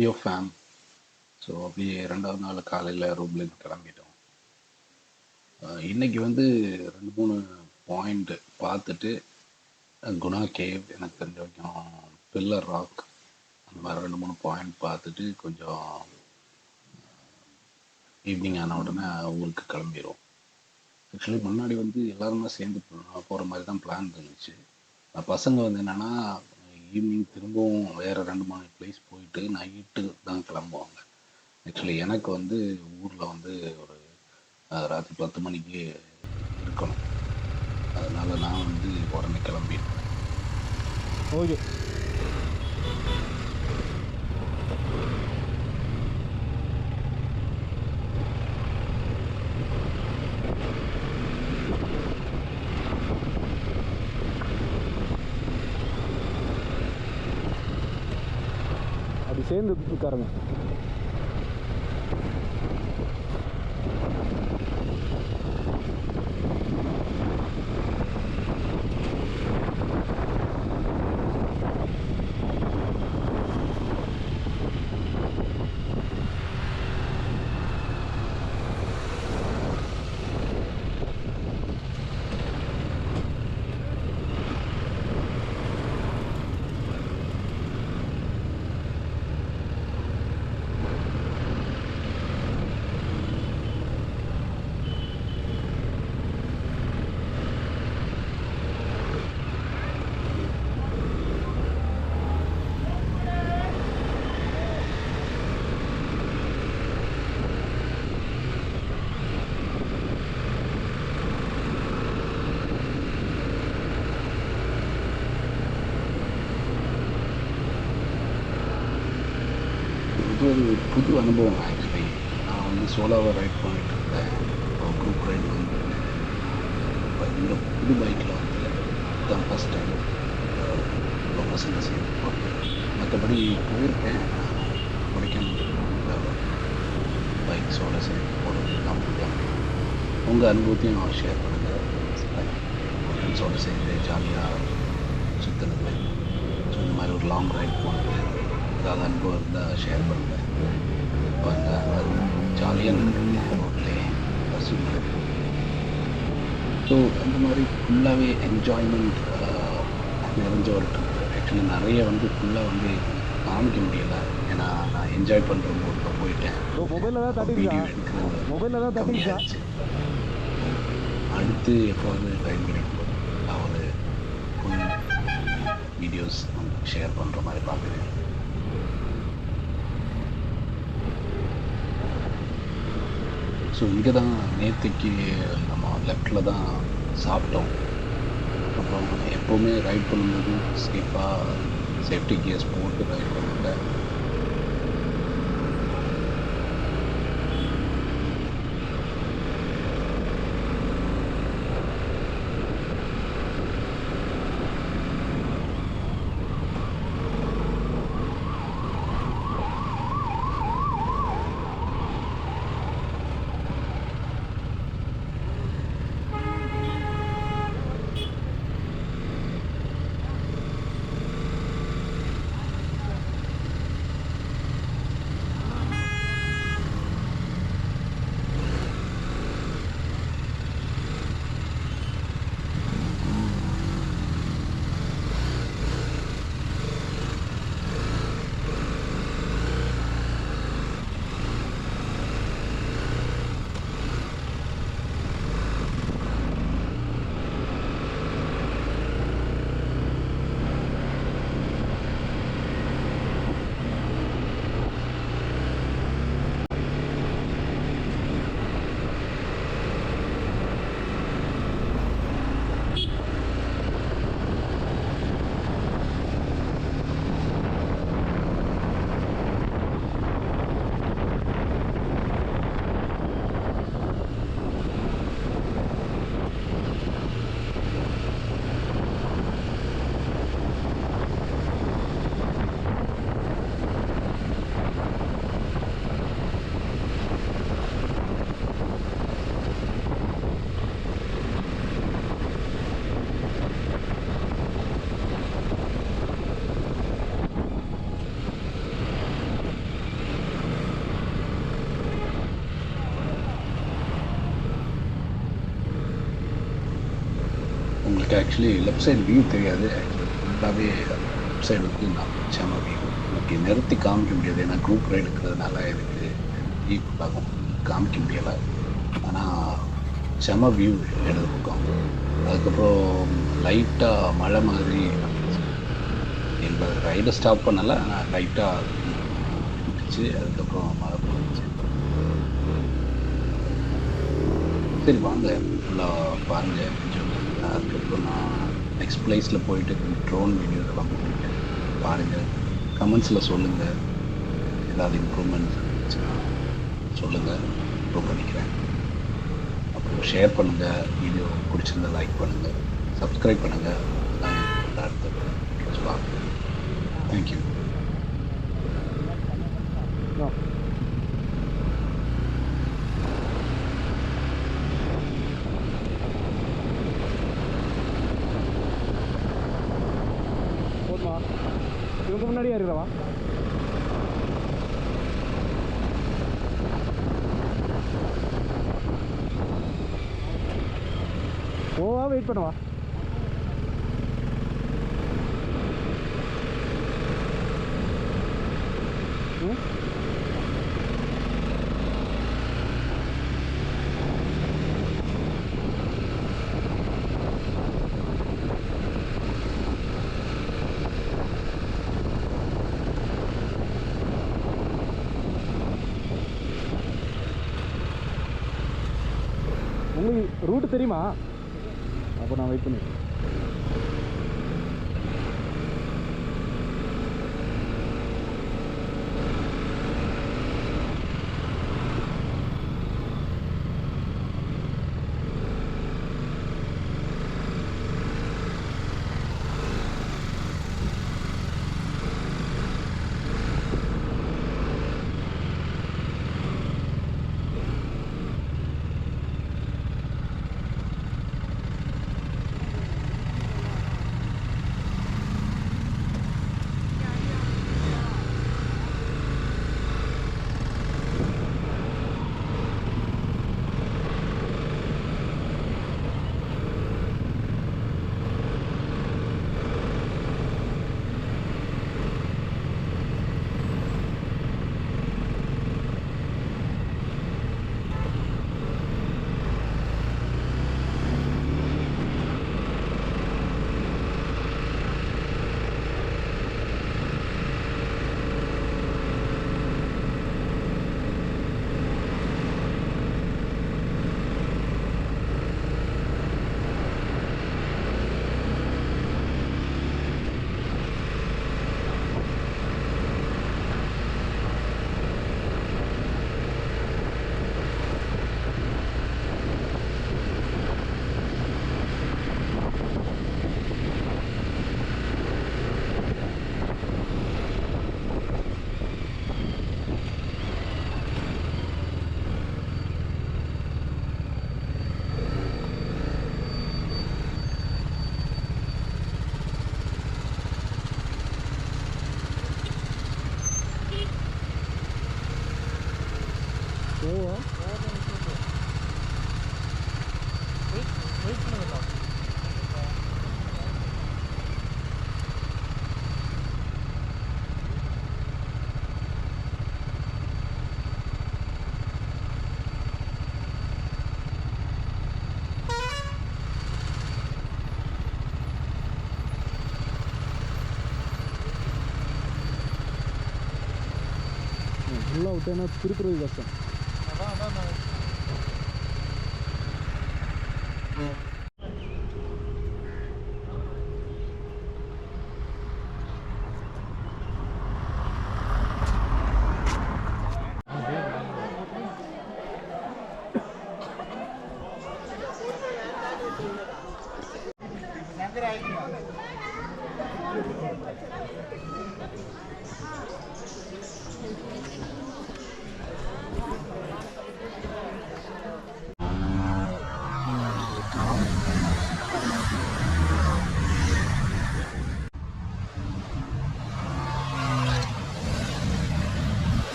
யோ fame. So அப்படியே 2வது நாள் காலையில் ரூம்லேருந்து கிளம்பிட்டோம். இன்னைக்கு வந்து 2 3 பாயிண்ட் பார்த்துட்டு குணா கேவ், எனக்கு தெரிஞ்ச வரைக்கும் பில்லர் ராக், அந்த மாதிரி 2 3 பாயிண்ட் பார்த்துட்டு கொஞ்சம் ஈவினிங் ஆன உடனே ஊருக்கு கிளம்பிடுவோம். ஆக்சுவலி முன்னாடி வந்து எல்லாருமே சேர்ந்து போகிற மாதிரி தான் பிளான் இருந்துச்சு. பசங்க வந்து என்னென்னா ஈவினிங் திரும்பவும் வேறு 2 3 பிளேஸ் போயிட்டு நைட்டு தான் கிளம்புவாங்க. ஆக்சுவலி எனக்கு வந்து ஊரில் வந்து ஒரு ராத்திரி 10 மணிக்கு இருக்கணும். அதனால நான் வந்து உடனே கிளம்பிட்டேன். ஓகே. அப்படி சேர்ந்து உட்காருங்க. இது ஒரு புது அனுபவம். ஆக்சுவலி நான் வந்து சோலோவாக ரைட் பண்ணிட்டு இருந்தேன். குரூப் ரைட் வந்து இப்போ இந்த புது பைக்கில் வந்து தான் ஃபஸ்ட் டைம் இவ்வளோ பசங்க சேர்ந்து போகிறேன். மற்றபடி போயிருக்கேன் கொடைக்கானல் பைக்ஸோடு சேர்ந்து போகிறது தான் புதுதான். உங்கள் அனுபவத்தையும் ஷேர் பண்ணுங்கள். ஃப்ரெண்ட்ஸோடு சேர்ந்து ஜாலியாக சுற்றுனது, ஸோ இந்த மாதிரி ஒரு லாங் ரைட் போனது, ஏதாவது அனுபவம் இருந்தால் ஷேர் பண்ணுங்கள். பாருங்க, அது ஜாலியாக நின்றுருக்கேன் ரோட்லேயே பஸ்ஸுங்க. ஸோ அந்த மாதிரி ஃபுல்லாகவே என்ஜாய்மெண்ட் நிறைஞ்ச ஒரு ட்ரிப். ஆக்சுவலி நிறைய வந்து ஃபுல்லாக வந்து காமிக்க முடியலை, ஏன்னா நான் என்ஜாய் பண்ணுற மூடில் போயிட்டேன். மொபைலில் தான் வீடியோ தட்டிருக்கா, எடுக்கிறது மொபைலில் தான் தட்டிருக்கா. கம்மியாகிடுச்சு. அடுத்து எப்போது டைம் கிடைக்கும் நான் ஒரு ஃபுல் வீடியோஸ் ஷேர் பண்ணுற மாதிரி பார்க்குறேன். ஸோ இங்கே தான் நேற்றுக்கு நம்ம லெஃப்டில் தான் சாப்பிட்டோம். அப்புறம் எப்போவுமே ரைட் பண்ணும்போது சேஃபாக சேஃப்டி கியர்ஸ் போட்டு ரைட் பண்ணுங்க. எனக்கு ஆக்சுவலி லெஃப்ட் சைடு வியூ தெரியாது. ஃபுல்லாகவே லெஃப்ட் சைடு வந்து நான் செம வியூ. ஓகே, நிறுத்தி காமிக்க முடியாது, ஏன்னா குரூப் ரைடு இருக்கிறதுனால எனக்கு வியூ ஃபுல்லாகும் காமிக்க முடியலை. ஆனால் செம வியூ இடது பக்கம். அதுக்கப்புறம் லைட்டாக மழை மாதிரி எங்கள் ரைடை ஸ்டாப் பண்ணலை, ஆனால் லைட்டாக விட்டுச்சு. அதுக்கப்புறம் மழை போட்டுச்சு. சரி வாங்க ஃபுல்லாக பாருங்கள். அதுக்கப்புறம் நான் நெக்ஸ்ட் பிளேஸில் போயிட்டு ட்ரோன் வீடியோ இதெல்லாம் போட்டுருக்கேன், பாருங்கள். கமெண்ட்ஸில் சொல்லுங்கள், ஏதாவது இம்ப்ரூவ்மெண்ட் இருந்துச்சுன்னா சொல்லுங்கள், இம்ப்ரூவ் பண்ணிக்கிறேன். அப்புறம் ஷேர் பண்ணுங்கள், வீடியோ பிடிச்சிருந்தா லைக் பண்ணுங்கள், சப்ஸ்கிரைப் பண்ணுங்கள். அடுத்த வீடியோஸ் பார்ப்போம். தேங்க்யூ. போதுமா? இவங்க முன்னாடியே இருக்கிறவா? ஓவா வெயிட் பண்ணுவா. உங்களுக்கு ரூட்டு தெரியுமா? அப்போ நான் வெயிட் பண்ணிடுறேன். ஓவா வெயிட் பண்ணுங்க. ஃபுல்லாக விட்டேன்னா திருப்புறது கஷ்டம்.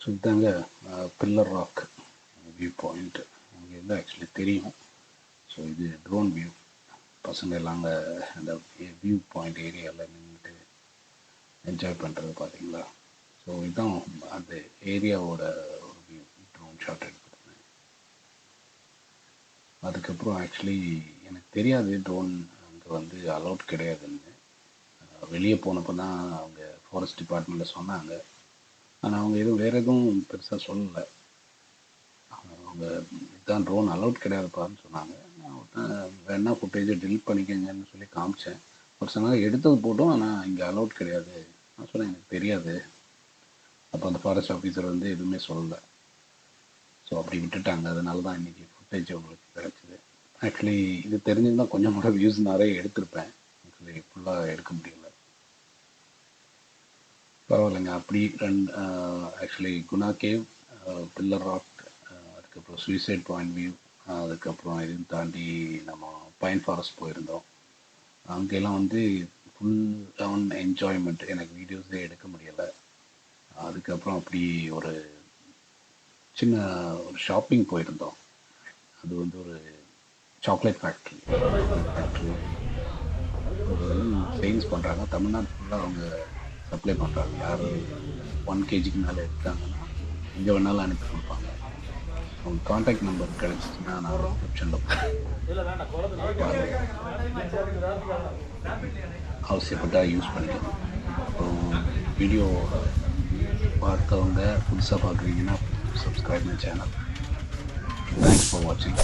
ஸோ இதாங்க பில்லர் ராக் வியூ பாயிண்ட். அங்கேருந்து ஆக்சுவலி தெரியும். ஸோ இது ட்ரோன் வியூ. பசங்க எல்லாம் அங்கே அந்த வியூ பாயிண்ட் ஏரியாவில் நின்றுட்டு என்ஜாய் பண்ணுறது பார்த்தீங்களா. ஸோ இதுதான் அந்த ஏரியாவோட ஒரு வியூ, ட்ரோன் ஷாட் எடுத்துருந்தேன். அதுக்கப்புறம் ஆக்சுவலி எனக்கு தெரியாது ட்ரோன் அங்கே வந்து அலௌட் கிடையாதுன்னு. வெளியே போனப்போ தான் அவங்க ஃபாரஸ்ட் டிபார்ட்மெண்ட்டில் சொன்னாங்க. ஆனால் அவங்க வேறு எதுவும் பெருசாக சொல்லலை. அவங்க இதுதான் ட்ரோன் அலௌட் கிடையாதுப்பான்னு சொன்னாங்க. நான் வேணா ஃபுட்டேஜை டெலிட் பண்ணிக்கங்கன்னு சொல்லி காமிச்சேன். ஒரு சில நாள் எடுத்தது போட்டோம், ஆனால் இங்கே அலௌட் கிடையாது. நான் சொன்னேன் எனக்கு தெரியாது. அப்போ அந்த ஃபாரஸ்ட் ஆஃபீஸர் வந்து எதுவுமே சொல்லலை. ஸோ அப்படி விட்டுட்டாங்க. அதனால தான் இன்றைக்கி ஃபுட்டேஜ் உங்களுக்கு கிடச்சிது. ஆக்சுவலி இது தெரிஞ்சுருந்தால் கொஞ்சம் கூட வியூஸ் நிறைய எடுத்திருப்பேன். ஆக்சுவலி ஃபுல்லாக எடுக்க முடியல. பரவாயில்லைங்க. அப்படி actually Guna cave, pillar rock, அதுக்கப்புறம் சூசைட் பாயிண்ட் வியூ, அதுக்கப்புறம் இதையும் தாண்டி நம்ம பைன் ஃபாரஸ்ட் போயிருந்தோம். அங்கெல்லாம் வந்து ஃபுல் ஆன் என்ஜாய்மெண்ட். எனக்கு வீடியோஸே எடுக்க முடியலை. அதுக்கப்புறம் அப்படி ஒரு சின்ன ஒரு ஷாப்பிங் போயிருந்தோம். அது வந்து ஒரு சாக்லேட் ஃபேக்ட்ரி ஒரு சேல்ஸ் பண்ணுறாங்க. தமிழ்நாடு ஃபுல்லாக அவங்க சப்ளை பண்ணுறாங்க. யார் 1 kgக்கு மேலே எடுத்தாங்கன்னா எங்கே வேணாலும் அனுப்பி கொடுப்பாங்க. அவங்க காண்டாக்ட் நம்பர் கிடச்சிச்சின்னா நான் டிஸ்கிரிப்ஷனில் அவசியப்பட்டால் யூஸ் பண்ணிக்கலாம். அப்புறம் வீடியோ பார்த்தவங்க புதுசாக பார்க்குறீங்கன்னா subscribe my channel. Thanks for வாட்சிங்.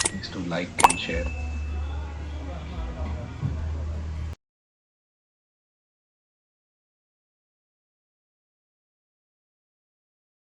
Please do like and share.